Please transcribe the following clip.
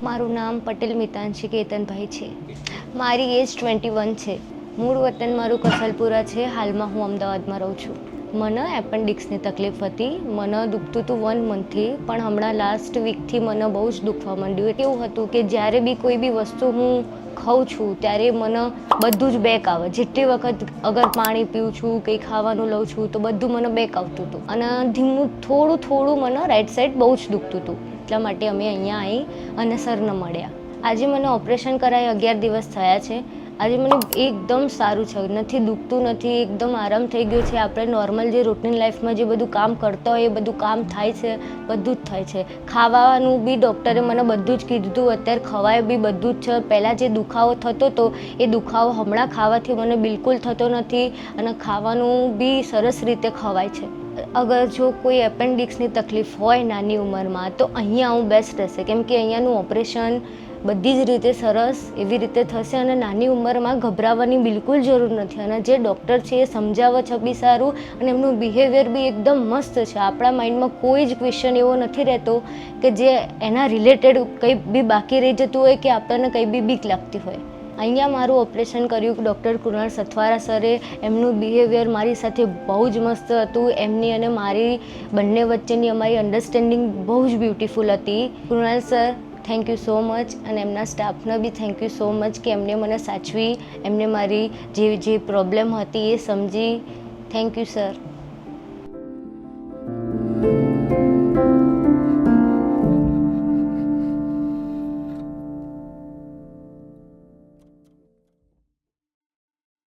મારું નામ પટેલ મિતાંશી કેતનભાઈ છે. મારી એજ 21 છે. મૂળ વતન મારું કસલપુરા છે. હાલમાં હું અમદાવાદમાં રહું છું. મને એપેન્ડિક્સની તકલીફ હતી. મને દુખતું હતું 1 મંથથી, પણ હમણાં લાસ્ટ વીકથી મને બહુ જ દુખવા માંડ્યું. એવું હતું કે જ્યારે બી કોઈ બી વસ્તુ હું ખાઉં છું ત્યારે મને બધું જ બેક આવે. જેટલી વખત અગર પાણી પીઉં છું, કંઈ ખાવાનું લઉં છું તો બધું મને બેક આવતું હતું. અને ધીમું થોડું મને રાઈટ સાઈડ બહુ જ દુખતું હતું. એટલા માટે અમે અહીંયા આવી અને સરને મળ્યા. આજે મને ઓપરેશન કરાવી 11 દિવસ થયા છે. આજે મને એકદમ સારું છે, નથી દુખતું નથી, એકદમ આરામ થઈ ગયો છે. આપણે નોર્મલ જે રૂટીન લાઈફમાં જે બધું કામ કરતા હોય એ બધું કામ થાય છે, બધું જ થાય છે. ખાવાનું બી ડૉક્ટરે મને બધું જ કીધું. અત્યારે ખવાય બી બધું જ છે. પહેલાં જે દુખાવો થતો હતો એ દુખાવો હમણાં ખાવાથી મને બિલકુલ થતો નથી અને ખાવાનું બી સરસ રીતે ખવાય છે. અગર જો કોઈ એપેન્ડિક્સની તકલીફ હોય નાની ઉંમરમાં તો અહીંયા આવું બેસ્ટ રહેશે, કેમ કે અહીંયાનું ઓપરેશન બધી જ રીતે સરસ એવી રીતે થશે અને નાની ઉંમરમાં ગભરાવાની બિલકુલ જરૂર નથી. અને જે ડૉક્ટર છે એ સમજાવે છે બી સારું અને એમનું બિહેવિયર બી એકદમ મસ્ત છે. આપણા માઇન્ડમાં કોઈ જ ક્વેશ્ચન એવો નથી રહેતો કે જે એના રિલેટેડ કંઈ બી બાકી રહી જતું હોય કે આપણને કંઈ બી બીક લાગતી હોય. અહીંયા મારું ઓપરેશન કર્યું ડૉક્ટર કૃણાલ સથવારા સરે. એમનું બિહેવિયર મારી સાથે બહુ જ મસ્ત હતું. એમની અને મારી બંને વચ્ચેની અમારી અન્ડરસ્ટેન્ડિંગ બહુ જ બ્યુટિફુલ હતી. Krunal sir, thank you so much. અને એમના સ્ટાફને બી થેન્ક યુ સો મચ કે એમને મને સાચવી, એમને મારી જે પ્રોબ્લેમ હતી એ સમજી. Thank you sir.